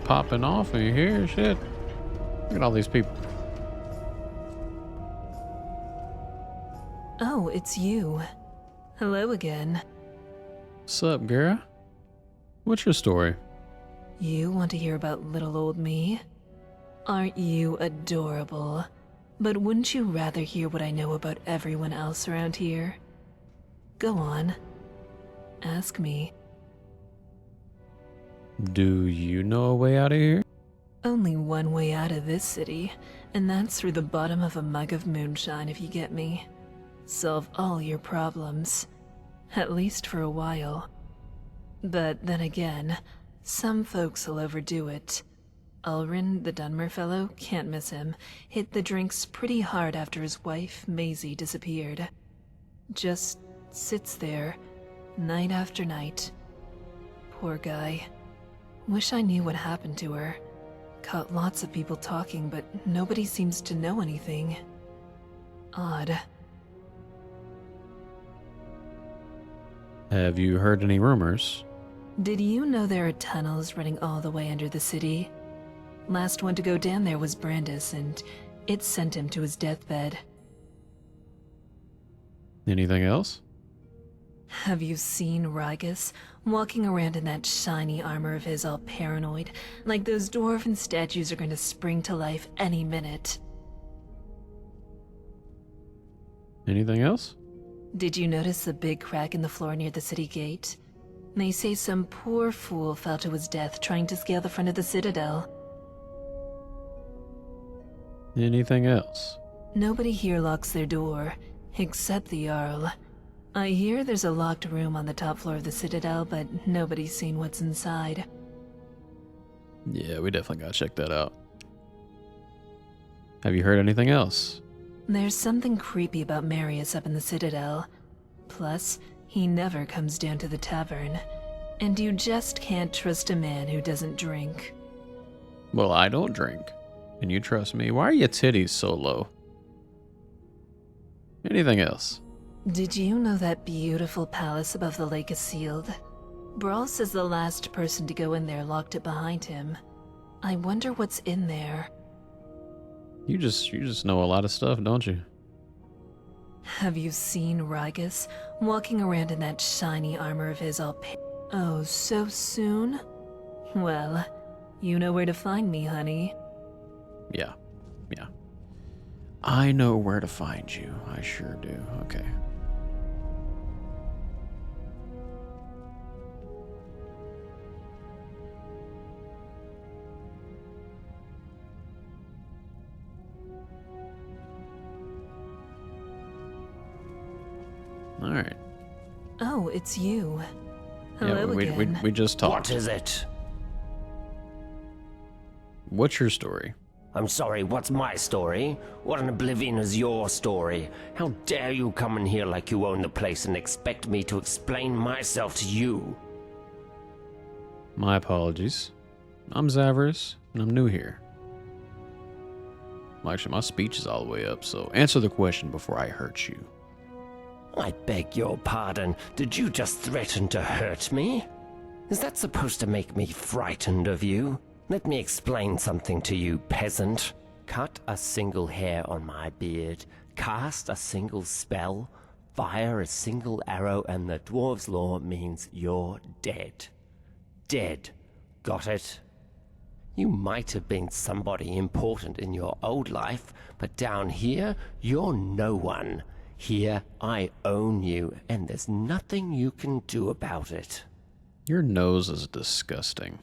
popping off in here. Shit. Look at all these people. Oh, it's you. Hello again. What's up, Gara? What's your story? You want to hear about little old me? Aren't you adorable? But wouldn't you rather hear what I know about everyone else around here? Go on. Ask me. Do you know a way out of here? Only one way out of this city, and that's through the bottom of a mug of moonshine, if you get me. Solve all your problems. At least for a while. But then again, some folks will overdo it. Ulrin, the Dunmer fellow, can't miss him, hit the drinks pretty hard after his wife, Maisie, disappeared. Just sits there, night after night. Poor guy. Wish I knew what happened to her. Caught lots of people talking, but nobody seems to know anything. Odd. Have you heard any rumors? Did you know there are tunnels running all the way under the city? Last one to go down there was Brandis, and it sent him to his deathbed. Anything else? Have you seen Rygus walking around in that shiny armor of his, all paranoid, like those dwarven statues are going to spring to life any minute? Anything else? Did you notice the big crack in the floor near the city gate? They say some poor fool fell to his death trying to scale the front of the citadel. Anything else? Nobody here locks their door, except the Jarl. I hear there's a locked room on the top floor of the citadel, but nobody's seen what's inside. Yeah, we definitely gotta check that out. Have you heard anything else? There's something creepy about Marius up in the citadel. Plus, he never comes down to the tavern. And you just can't trust a man who doesn't drink. Well, I don't drink. And you trust me. Why are your titties so low? Anything else? Did you know that beautiful palace above the lake is sealed? Brawl says the last person to go in there locked it behind him. I wonder what's in there. You just know a lot of stuff, don't you? Have you seen Rygus walking around in that shiny armor of his, all Oh, so soon? Well, you know where to find me, honey. Yeah. I know where to find you. I sure do. Okay. All right. Oh, it's you. Hello again. We just talked. What is it? What's your story? I'm sorry, what's my story? What in oblivion is your story? How dare you come in here like you own the place and expect me to explain myself to you? My apologies. I'm Zavris, and I'm new here. Well, actually, my speech is all the way up, so answer the question before I hurt you. I beg your pardon. Did you just threaten to hurt me? Is that supposed to make me frightened of you? Let me explain something to you, peasant. Cut a single hair on my beard, cast a single spell, fire a single arrow, and the dwarves' law means you're dead. Dead. Got it? You might have been somebody important in your old life, but down here, you're no one. Here, I own you, and there's nothing you can do about it. Your nose is disgusting.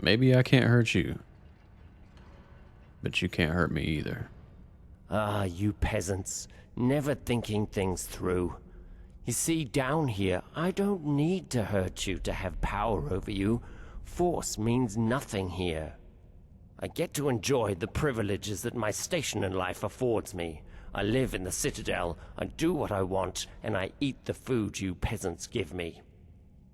Maybe I can't hurt you, but you can't hurt me either. Ah, you peasants, never thinking things through. You see, down here, I don't need to hurt you to have power over you. Force means nothing here. I get to enjoy the privileges that my station in life affords me. I live in the citadel, I do what I want, and I eat the food you peasants give me.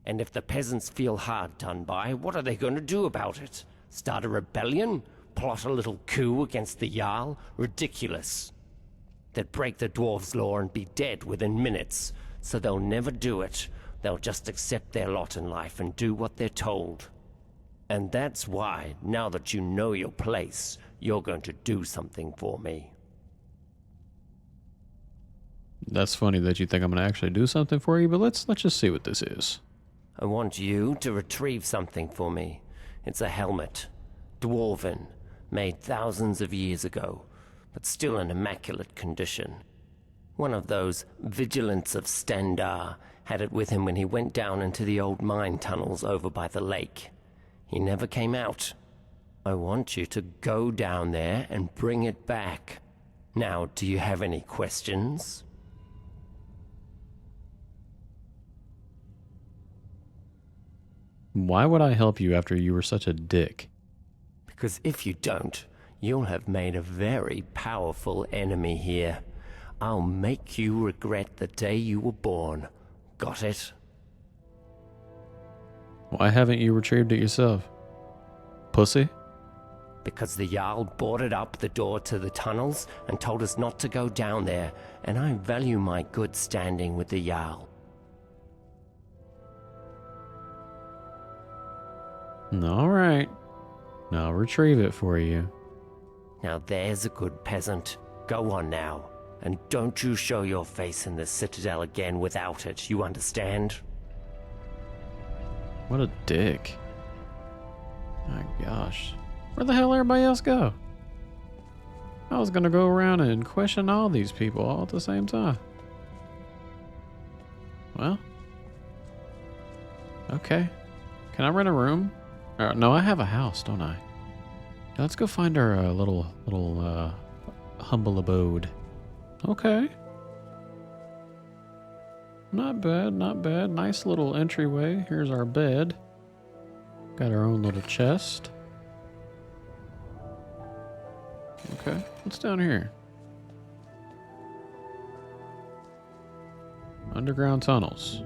And if the peasants feel hard done by, what are they going to do about it? Start a rebellion? Plot a little coup against the Jarl? Ridiculous. They'd break the dwarves' law and be dead within minutes, so they'll never do it. They'll just accept their lot in life and do what they're told. And that's why, now that you know your place, you're going to do something for me. That's funny that you think I'm going to actually do something for you, but let's just see what this is. I want you to retrieve something for me. It's a helmet. Dwarven. Made thousands of years ago, but still in immaculate condition. One of those Vigilants of Standar had it with him when he went down into the old mine tunnels over by the lake. He never came out. I want you to go down there and bring it back. Now, do you have any questions? Why would I help you after you were such a dick? Because if you don't, you'll have made a very powerful enemy here. I'll make you regret the day you were born. Got it? Why haven't you retrieved it yourself? Pussy? Because the Jarl boarded up the door to the tunnels and told us not to go down there, and I value my good standing with the Jarl. Alright. I'll retrieve it for you. Now there's a good peasant. Go on now. And don't you show your face in the Citadel again without it, you understand? What a dick. My gosh. Where the hell everybody else go? I was gonna go around and question all these people all at the same time. Well. Okay. Can I rent a room? No, I have a house, don't I? Let's go find our little humble abode. Okay. Not bad, not bad. Nice little entryway. Here's our bed. Got our own little chest. Okay, what's down here? Underground tunnels.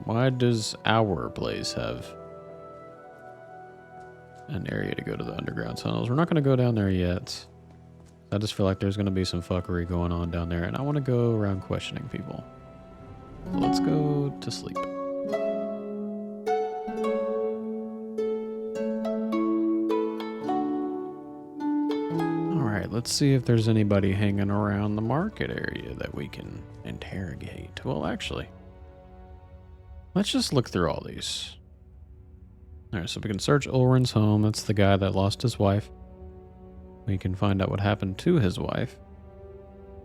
Why does our place have an area to go to the underground tunnels? We're not going to go down there yet. I just feel like there's going to be some fuckery going on down there, and I want to go around questioning people. So let's go to sleep. Alright, let's see if there's anybody hanging around the market area that we can interrogate. Well, actually, let's just look through all these. Alright, so we can search Ulrin's home. That's the guy that lost his wife. We can find out what happened to his wife.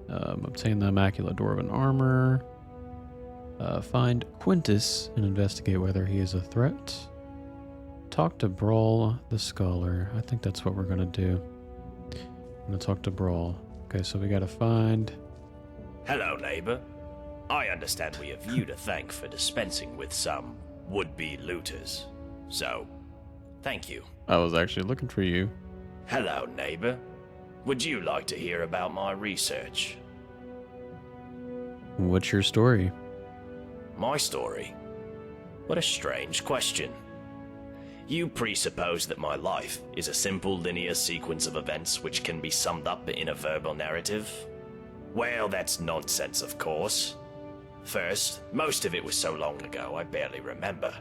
Obtain the Immaculate Dwarven Armor. Find Quintus and investigate whether he is a threat. Talk to Brawl the Scholar. I think that's what we're going to do. I'm going to talk to Brawl. Okay, so we got to find... Hello, neighbor. I understand we have you to thank for dispensing with some would-be looters. So, thank you. I was actually looking for you. Hello, neighbor. Would you like to hear about my research? What's your story? My story? What a strange question. You presuppose that my life is a simple linear sequence of events which can be summed up in a verbal narrative? Well, that's nonsense, of course. First, most of it was so long ago I barely remember.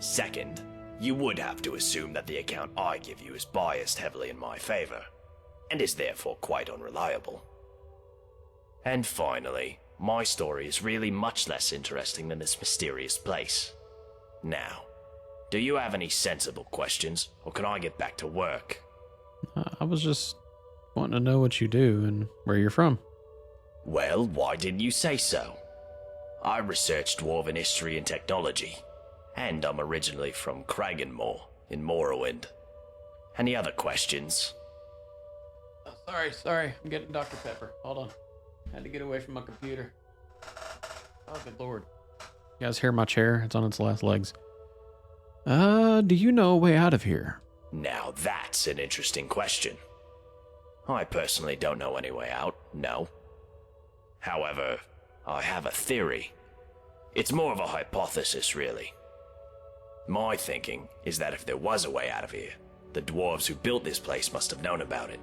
Second, you would have to assume that the account I give you is biased heavily in my favor, and is therefore quite unreliable. And finally, my story is really much less interesting than this mysterious place. Now, do you have any sensible questions, or can I get back to work? I was just wanting to know what you do and where you're from. Well, why didn't you say so? I researched Dwarven history and technology, and I'm originally from Kraken in Morrowind. Any other questions? Oh, sorry. I'm getting Dr. Pepper. Hold on. Had to get away from my computer. Oh, good lord. You guys hear my chair? It's on its last legs. Do you know a way out of here? Now that's an interesting question. I personally don't know any way out, no. However, I have a theory. It's more of a hypothesis, really. My thinking is that if there was a way out of here, the dwarves who built this place must have known about it.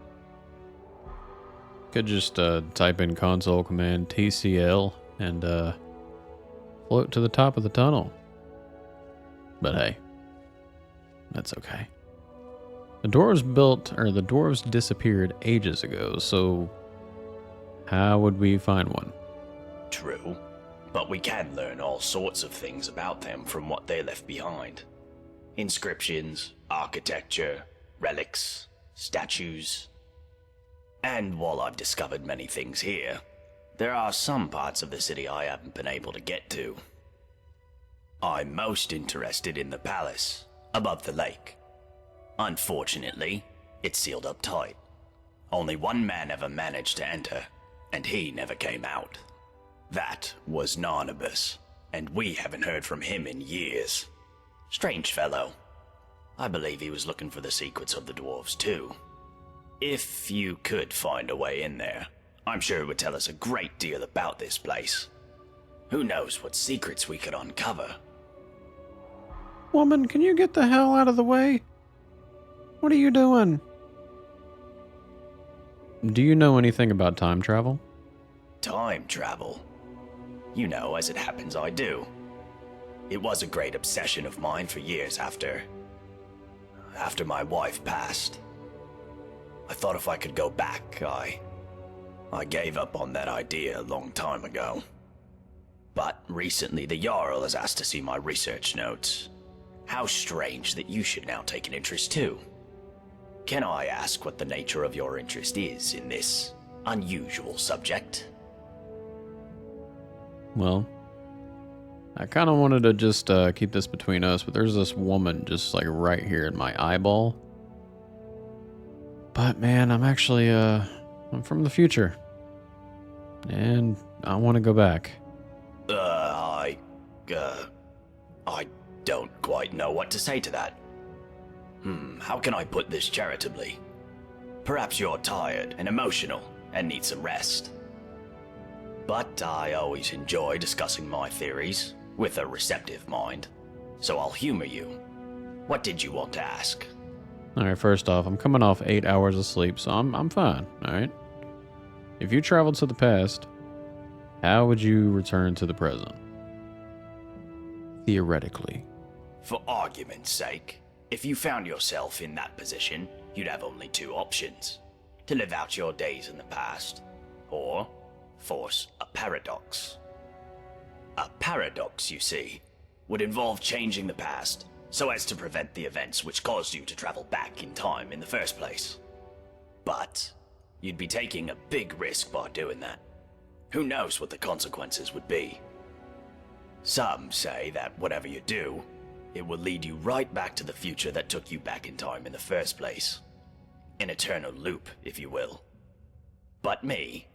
Could just type in console command TCL and float to the top of the tunnel. But hey, that's okay. The dwarves disappeared ages ago, so how would we find one? True, but we can learn all sorts of things about them from what they left behind. Inscriptions, architecture, relics, statues. And while I've discovered many things here, there are some parts of the city I haven't been able to get to. I'm most interested in the palace, above the lake. Unfortunately, it's sealed up tight. Only one man ever managed to enter, and he never came out. That was Narnabas, and we haven't heard from him in years. Strange fellow. I believe he was looking for the secrets of the dwarves too. If you could find a way in there, I'm sure it would tell us a great deal about this place. Who knows what secrets we could uncover. Woman, can you get the hell out of the way? What are you doing? Do you know anything about time travel? Time travel? You know, as it happens, I do. It was a great obsession of mine for years after my wife passed. I thought if I could go back, I gave up on that idea a long time ago. But recently the Jarl has asked to see my research notes. How strange that you should now take an interest too. Can I ask what the nature of your interest is in this unusual subject? Well, I kind of wanted to just keep this between us, but there's this woman just like right here in my eyeball. But man, I'm actually, I'm from the future. And I want to go back. I don't quite know what to say to that. How can I put this charitably? Perhaps you're tired and emotional and need some rest. But I always enjoy discussing my theories with a receptive mind, so I'll humor you. What did you want to ask? Alright, first off, I'm coming off 8 hours of sleep, so I'm fine, alright? If you traveled to the past, how would you return to the present? Theoretically. For argument's sake, if you found yourself in that position, you'd have only two options. To live out your days in the past, or force a paradox. A paradox, you see, would involve changing the past so as to prevent the events which caused you to travel back in time in the first place. But you'd be taking a big risk by doing that. Who knows what the consequences would be? Some say that whatever you do, it will lead you right back to the future that took you back in time in the first place. An eternal loop, if you will. But me,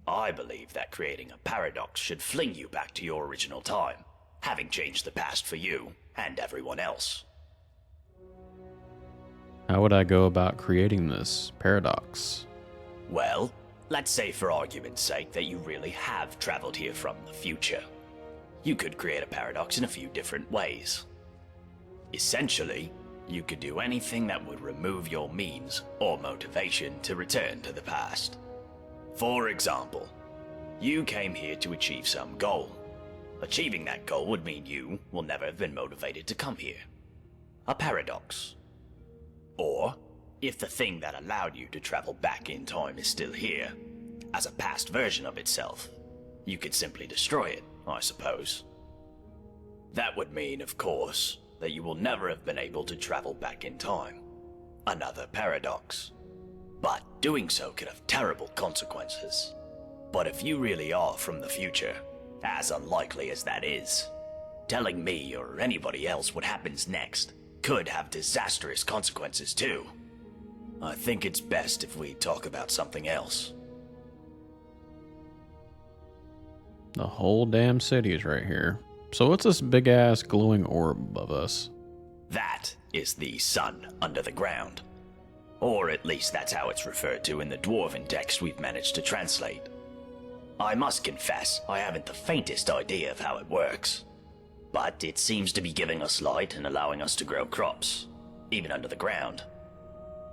I believe that creating a paradox should fling you back to your original time, having changed the past for you and everyone else. How would I go about creating this paradox? Well, let's say for argument's sake that you really have traveled here from the future. You could create a paradox in a few different ways. Essentially, you could do anything that would remove your means or motivation to return to the past. For example, you came here to achieve some goal. Achieving that goal would mean you will never have been motivated to come here. A paradox. Or, if the thing that allowed you to travel back in time is still here, as a past version of itself, you could simply destroy it, I suppose. That would mean, of course, that you will never have been able to travel back in time. Another paradox. But doing so could have terrible consequences. But if you really are from the future, as unlikely as that is, telling me or anybody else what happens next could have disastrous consequences too. I think it's best if we talk about something else. The whole damn city is right here. So what's this big ass glowing orb above us? That is the sun under the ground. Or at least that's how it's referred to in the dwarven text we've managed to translate. I must confess, I haven't the faintest idea of how it works. But it seems to be giving us light and allowing us to grow crops, even under the ground.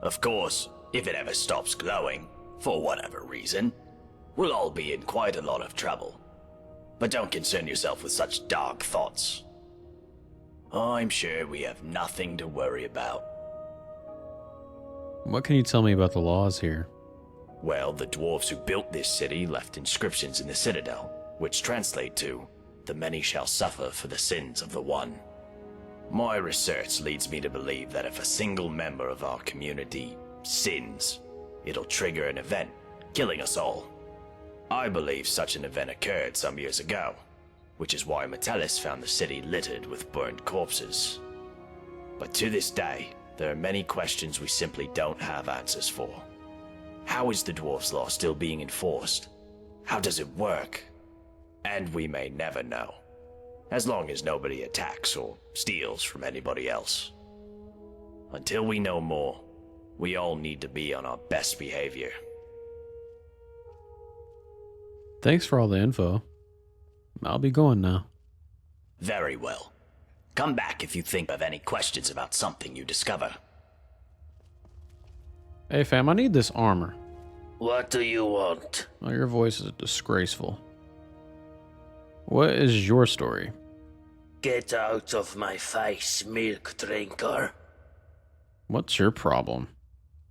Of course, if it ever stops glowing, for whatever reason, we'll all be in quite a lot of trouble. But don't concern yourself with such dark thoughts. I'm sure we have nothing to worry about. What can you tell me about the laws here? Well, the dwarves who built this city left inscriptions in the citadel, which translate to, "The many shall suffer for the sins of the one." My research leads me to believe that if a single member of our community sins, it'll trigger an event, killing us all. I believe such an event occurred some years ago, which is why Metellus found the city littered with burned corpses. But to this day, there are many questions we simply don't have answers for. How is the dwarves' law still being enforced? How does it work? And we may never know, as long as nobody attacks or steals from anybody else. Until we know more, we all need to be on our best behavior. Thanks for all the info. I'll be going now. Very well. Come back if you think of any questions about something you discover. Hey fam, I need this armor. What do you want? Oh, your voice is disgraceful. What is your story? Get out of my face, milk drinker. What's your problem?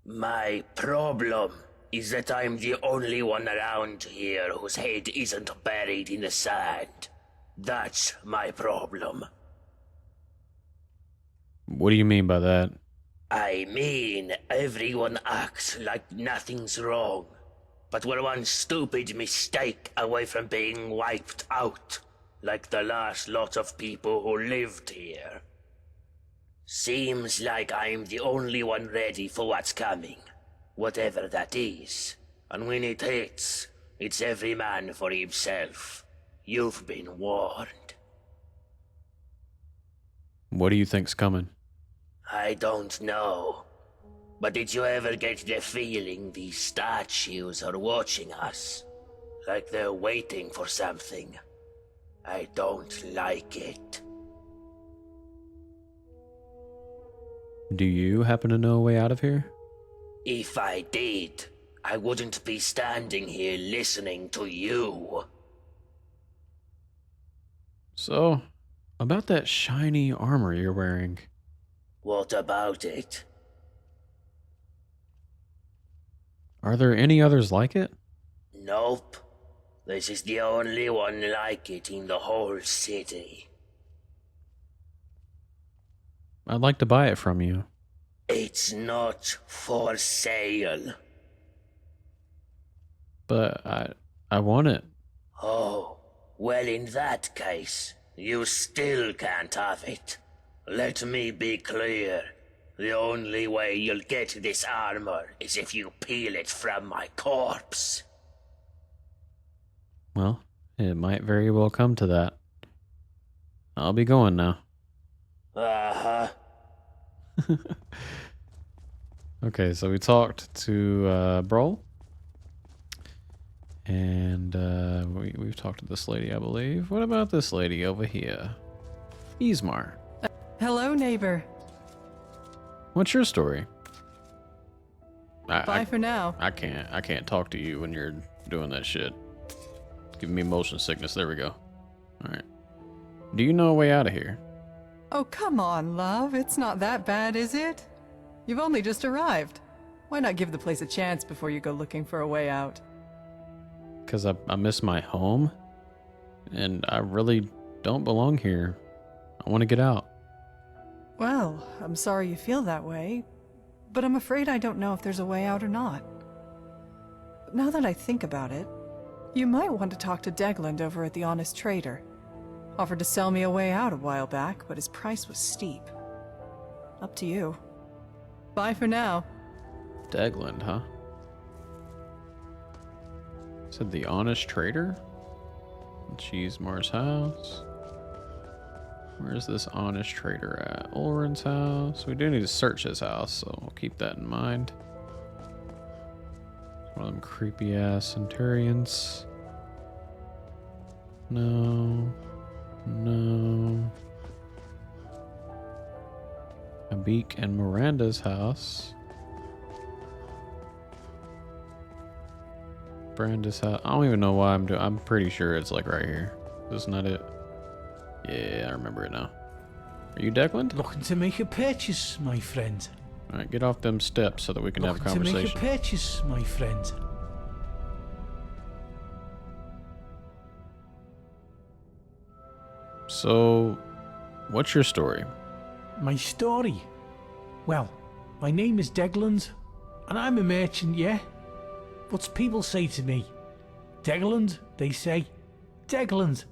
My problem is that I'm the only one around here whose head isn't buried in the sand. That's my problem. What do you mean by that? I mean, everyone acts like nothing's wrong, but we're one stupid mistake away from being wiped out, like the last lot of people who lived here. Seems like I'm the only one ready for what's coming, whatever that is. And when it hits, it's every man for himself. You've been warned. What do you think's coming? I don't know. But did you ever get the feeling these statues are watching us? Like they're waiting for something. I don't like it. Do you happen to know a way out of here? If I did, I wouldn't be standing here listening to you. So, about that shiny armor you're wearing. What about it? Are there any others like it? Nope. This is the only one like it in the whole city. I'd like to buy it from you. It's not for sale. But I want it. Oh, well in that case, you still can't have it. Let me be clear. The only way you'll get this armor is if you peel it from my corpse. Well, it might very well come to that. I'll be going now. Uh-huh. Okay, so we talked to Brawl. And we've talked to this lady, I believe. What about this lady over here? Ismar. Hello, neighbor. What's your story? Bye for now. I can't talk to you when you're doing that shit. It's giving me motion sickness. There we go. Alright. Do you know a way out of here? Oh, come on, love. It's not that bad, is it? You've only just arrived. Why not give the place a chance before you go looking for a way out? Because I miss my home. And I really don't belong here. I want to get out. Well, I'm sorry you feel that way, but I'm afraid I don't know if there's a way out or not. Now that I think about it, you might want to talk to Degland over at the Honest Trader. Offered to sell me a way out a while back, but his price was steep. Up to you. Bye for now. Degland, huh? Said the Honest Trader? Cheesemar's house. Where's this Honest Trader at? Ulrin's house. We do need to search his house, so we'll keep that in mind. One of them creepy ass Centurions. No. No. Abik and Miranda's house. Branda's house. I don't even know why I'm pretty sure it's like right here. Is this not it? Yeah, I remember it now. Are you Declan? Looking to make a purchase, my friend. Alright, get off them steps so that we can have a Looking to make conversation. a purchase, my friend. So, what's your story? My story? Well, my name is Degland, and I'm a merchant, yeah? But people say to me, Degland, they say, Degland,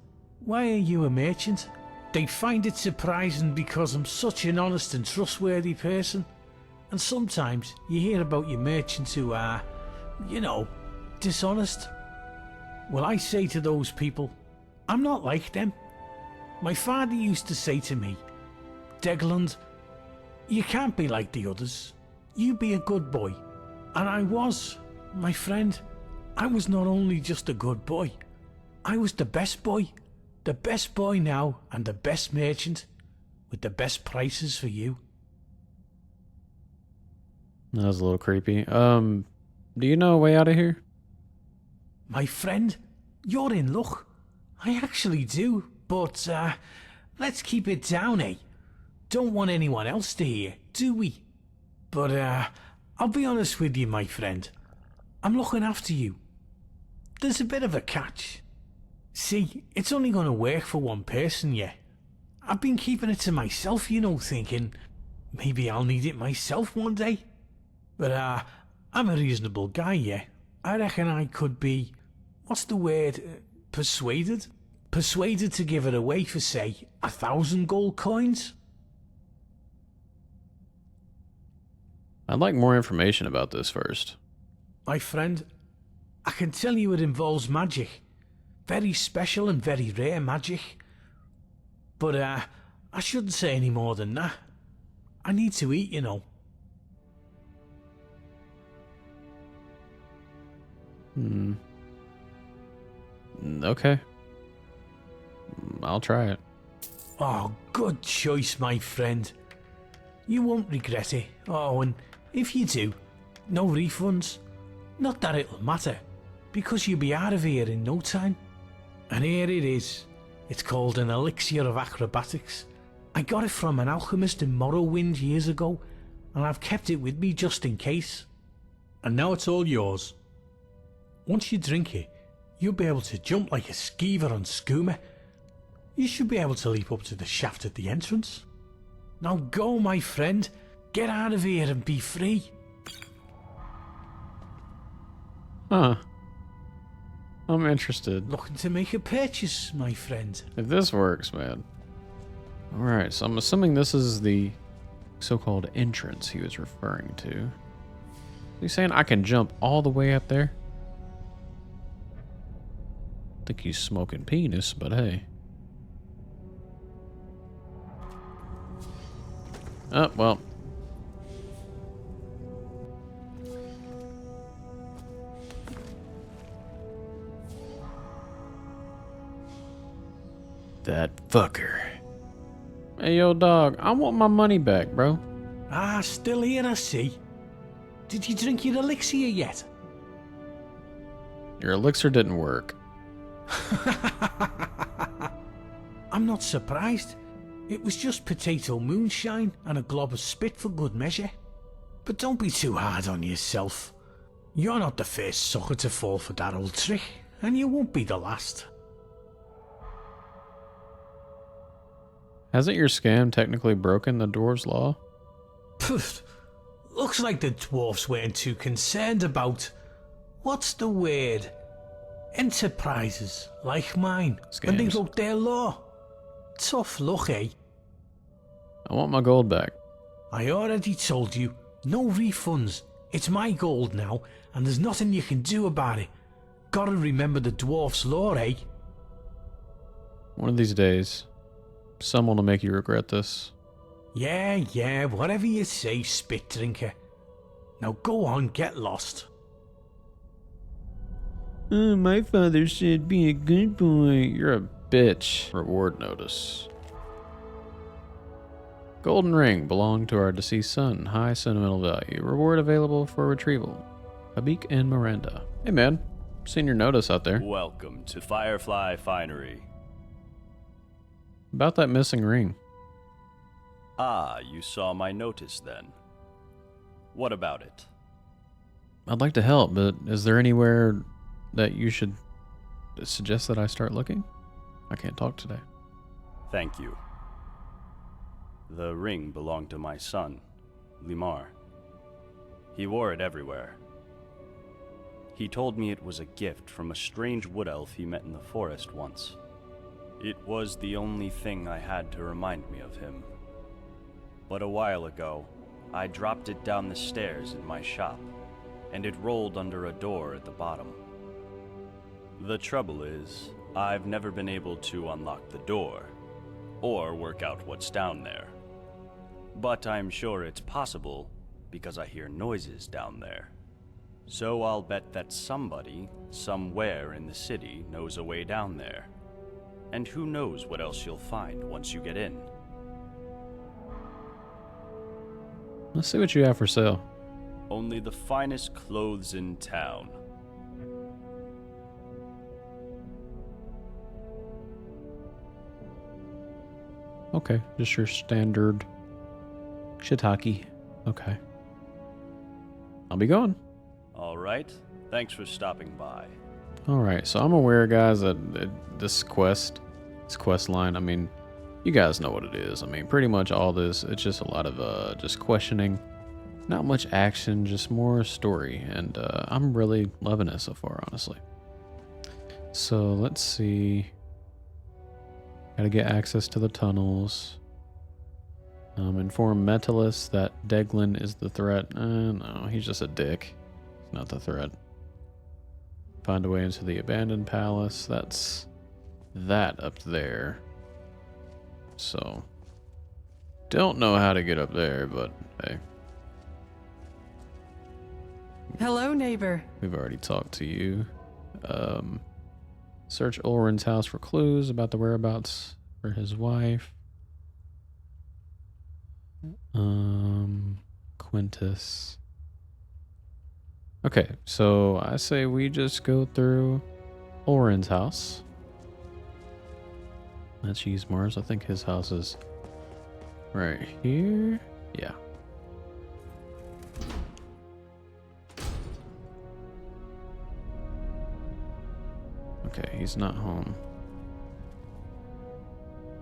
why are you a merchant? They find it surprising because I'm such an honest and trustworthy person. And sometimes you hear about your merchants who are, you know, dishonest. Well, I say to those people, I'm not like them. My father used to say to me, Degland, you can't be like the others. You be a good boy. And I was, my friend. I was not only just a good boy, I was the best boy. The best boy now and the best merchant with the best prices for you. That was a little creepy. Do you know a way out of here? My friend, you're in luck. I actually do, but let's keep it down, eh? Don't want anyone else to hear, do we? But I'll be honest with you, my friend. I'm looking after you. There's a bit of a catch. See, it's only going to work for one person, yeah. I've been keeping it to myself, you know, thinking maybe I'll need it myself one day. But I'm a reasonable guy, yeah. I reckon I could be, what's the word, persuaded? Persuaded to give it away for, say, 1,000 gold coins? I'd like more information about this first. My friend, I can tell you it involves magic. Very special and very rare magic. But I shouldn't say any more than that. I need to eat, you know. Okay. I'll try it. Oh, good choice, my friend. You won't regret it. Oh, and if you do, no refunds. Not that it'll matter, because you'll be out of here in no time. And here it is. It's called an elixir of acrobatics. I got it from an alchemist in Morrowind years ago, and I've kept it with me just in case. And now it's all yours. Once you drink it, you'll be able to jump like a skeever on skooma. You should be able to leap up to the shaft at the entrance. Now go, my friend. Get out of here and be free. Huh. I'm interested. Looking to make a purchase, my friend. If this works, man. Alright, so I'm assuming this is the so-called entrance he was referring to. He's saying I can jump all the way up there? I think he's smoking penis, but hey. Oh, well. That fucker. Hey, yo, dog, I want my money back, bro. Ah, still here, I see. Did you drink your elixir yet? Your elixir didn't work. I'm not surprised. It was just potato moonshine and a glob of spit for good measure. But don't be too hard on yourself. You're not the first sucker to fall for that old trick, and you won't be the last. Hasn't your scam technically broken the dwarves' law? Pfft, looks like the dwarfs weren't too concerned about, what's the word, enterprises like mine when they Scams. wrote their law. Tough luck, eh? I want my gold back. I already told you, no refunds. It's my gold now, and there's nothing you can do about it. Gotta remember the dwarf's law, eh? One of these days, someone will make you regret this. Yeah, whatever you say, spit drinker. Now go on, get lost. Oh, my father said be a good boy. You're a bitch. Reward notice. Golden ring belonged to our deceased son. High sentimental value. Reward available for retrieval. Habik and Miranda. Hey man, seen your notice out there. Welcome to Firefly Finery. About that missing ring. Ah, you saw my notice then. What about it? I'd like to help, but is there anywhere that you should suggest that I start looking? I can't talk today. Thank you. The ring belonged to my son, Limar. He wore it everywhere. He told me it was a gift from a strange wood elf he met in the forest once. It was the only thing I had to remind me of him. But a while ago, I dropped it down the stairs in my shop, and it rolled under a door at the bottom. The trouble is, I've never been able to unlock the door, or work out what's down there. But I'm sure it's possible, because I hear noises down there. So I'll bet that somebody, somewhere in the city, knows a way down there. And who knows what else you'll find once you get in. Let's see what you have for sale. Only the finest clothes in town. Okay, just your standard shiitake. Okay. I'll be going. All right. Thanks for stopping by. Alright, so I'm aware, guys, that this quest line, I mean, you guys know what it is. I mean, pretty much all this, it's just a lot of just questioning. Not much action, just more story. And I'm really loving it so far, honestly. So let's see. Gotta get access to the tunnels. Inform Metallus that Deglin is the threat. No, he's just a dick. He's not the threat. Find a way into the abandoned palace. That's that up there. So, don't know how to get up there, but hey. Hello, neighbor. We've already talked to you. Search Ulrin's house for clues about the whereabouts for his wife. Quintus. Okay, so I say we just go through Ulrin's house. Let's use Mars. I think his house is right here. Yeah. Okay, he's not home.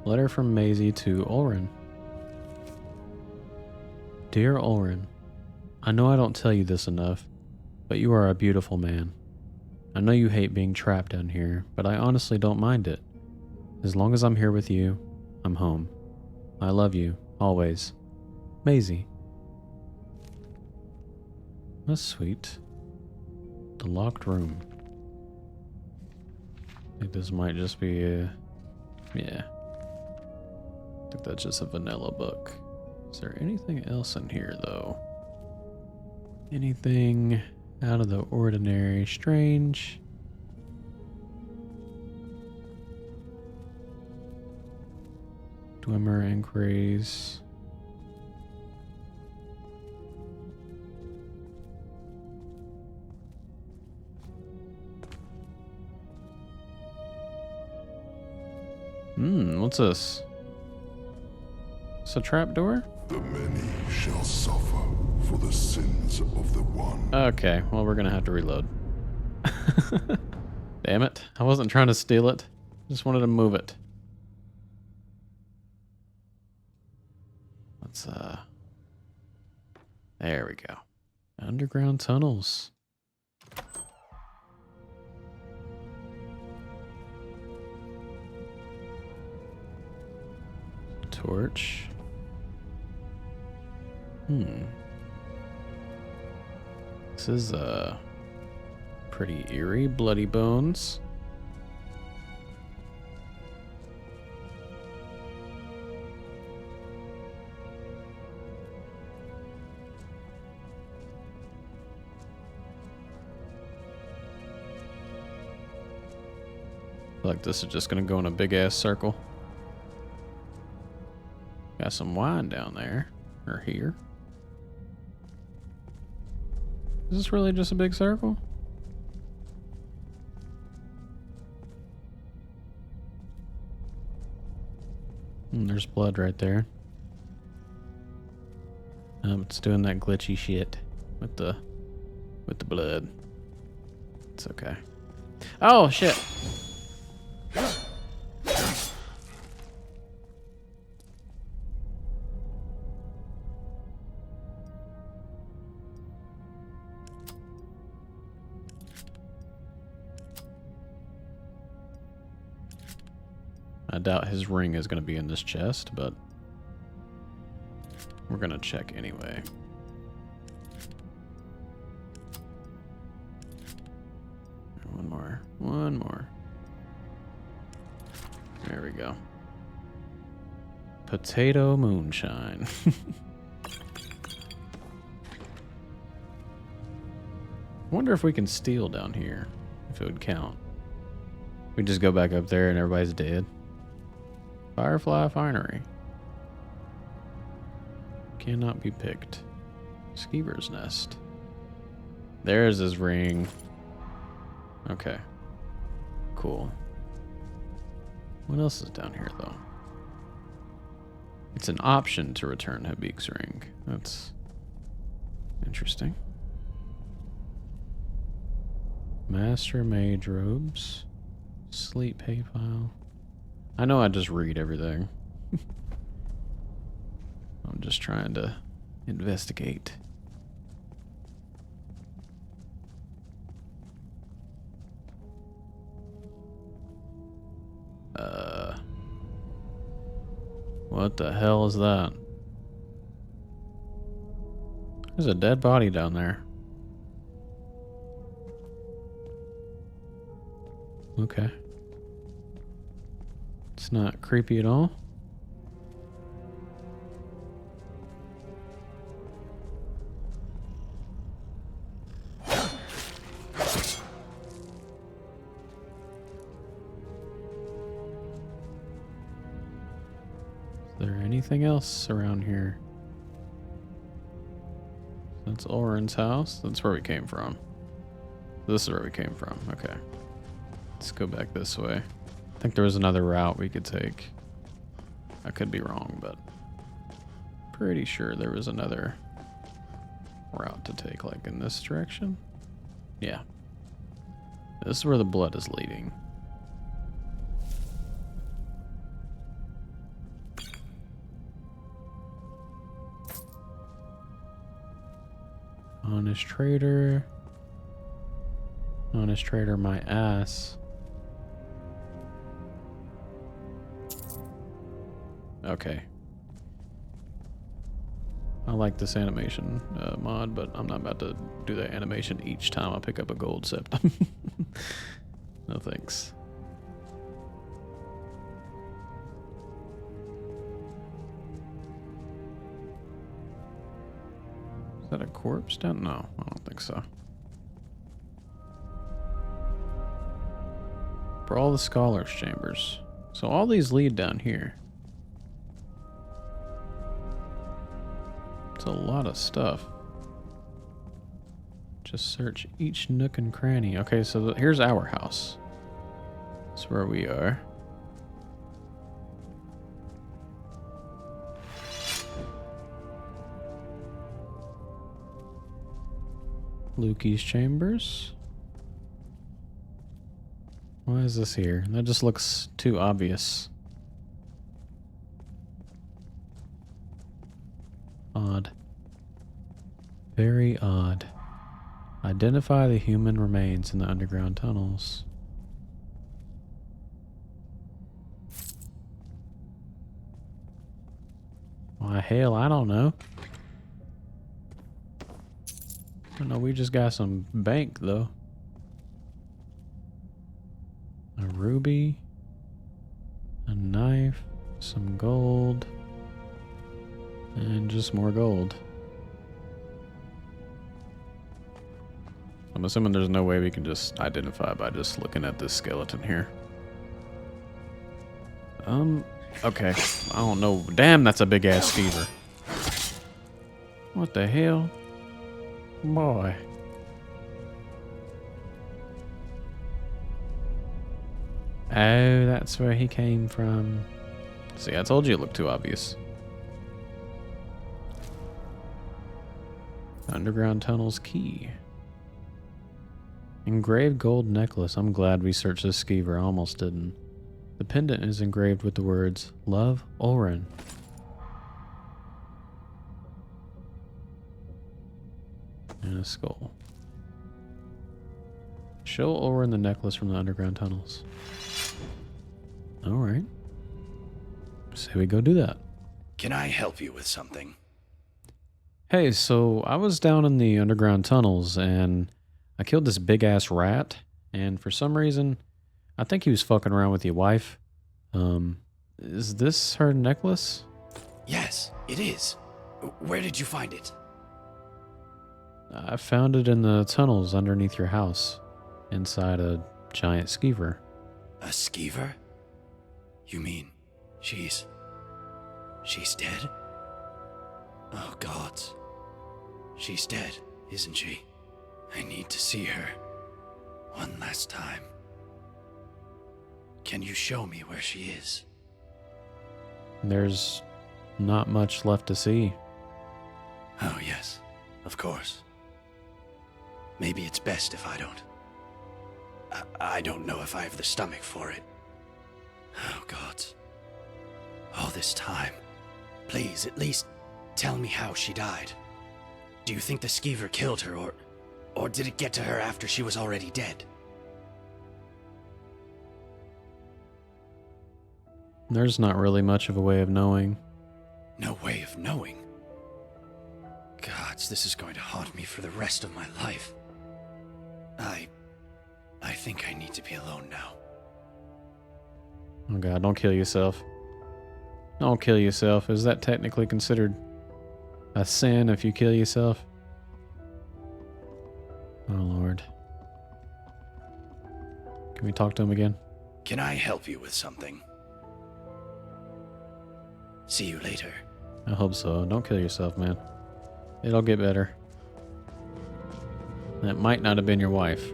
Letter from Maisie to Ulrin. Dear Ulrin, I know I don't tell you this enough, but you are a beautiful man. I know you hate being trapped down here, but I honestly don't mind it. As long as I'm here with you, I'm home. I love you, always. Maisie. That's sweet. The locked room. I think this might just be a... yeah. I think that's just a vanilla book. Is there anything else in here, though? Anything out of the ordinary, strange? Dwemer inquiries. What's this? It's a trapdoor? The many shall suffer for the sins of the one. Okay, well, we're gonna have to reload. Damn it. I wasn't trying to steal it. Just wanted to move it. Let's, there we go. Underground tunnels. Torch. This is pretty eerie. Bloody bones. I feel like this is just gonna go in a big ass circle. Got some wine down there. Or here. Is this really just a big circle? There's blood right there. It's doing that glitchy shit with the blood. It's okay. Oh shit. I doubt his ring is going to be in this chest, but we're going to check anyway. One more. There we go. Potato moonshine. I wonder if we can steal down here, if it would count. We just go back up there and everybody's dead. Firefly Finery. Cannot be picked. Skeever's Nest. There's his ring. Okay. Cool. What else is down here, though? It's an option to return Habik's ring. That's interesting. Master Mage Robes. Sleep hay file. I know I just read everything. I'm just trying to investigate. What the hell is that? There's a dead body down there. Okay. It's not creepy at all. Is there anything else around here? That's Oren's house. That's where we came from. This is where we came from. Okay. Let's go back this way. I think there was another route we could take. I could be wrong, but pretty sure there was another route to take, like in this direction. Yeah. This is where the blood is leading. Honest trader. Honest trader, my ass. Okay. I like this animation mod, but I'm not about to do that animation each time I pick up a gold septum. No thanks. Is that a corpse down? No, I don't think so. For all the scholars' chambers. So all these lead down here. It's a lot of stuff. Just search each nook and cranny. Okay, so here's our house. That's where we are. Lukey's chambers. Why is this here? That just looks too obvious. Odd. Very odd. Identify the human remains in the underground tunnels. Why, hell, I don't know. I don't know, we just got some bank, though. A ruby. A knife. Some gold. And just more gold. I'm assuming there's no way we can just identify by just looking at this skeleton here. Okay. I don't know. Damn, that's a big ass skeever. What the hell? Boy. Oh, that's where he came from. See, I told you it looked too obvious. Underground tunnels key. Engraved gold necklace. I'm glad we searched this skeever. I almost didn't. The pendant is engraved with the words, Love, Oren. And a skull. Show Oren the necklace from the underground tunnels. Alright. Say we go do that. Can I help you with something? Hey, so I was down in the underground tunnels and I killed this big ass rat, and for some reason I think he was fucking around with your wife. Is this her necklace? Yes, it is. Where did you find it? I found it in the tunnels underneath your house, inside a giant skeever. A skeever? You mean she's dead? Oh gods. She's dead, isn't she? I need to see her one last time. Can you show me where she is? There's not much left to see. Oh yes, of course. Maybe it's best if I don't. I don't know if I have the stomach for it. Oh gods. All this time. Please, at least tell me how she died. Do you think the skeever killed her, or did it get to her after she was already dead? There's not really much of a way of knowing. No way of knowing? Gods, this is going to haunt me for the rest of my life. I think I need to be alone now. Oh god, don't kill yourself. Don't kill yourself. Is that technically considered a sin if you kill yourself? Oh lord. Can we talk to him again? Can I help you with something? See you later. I hope so. Don't kill yourself, man. It'll get better. That might not have been your wife.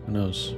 Who knows?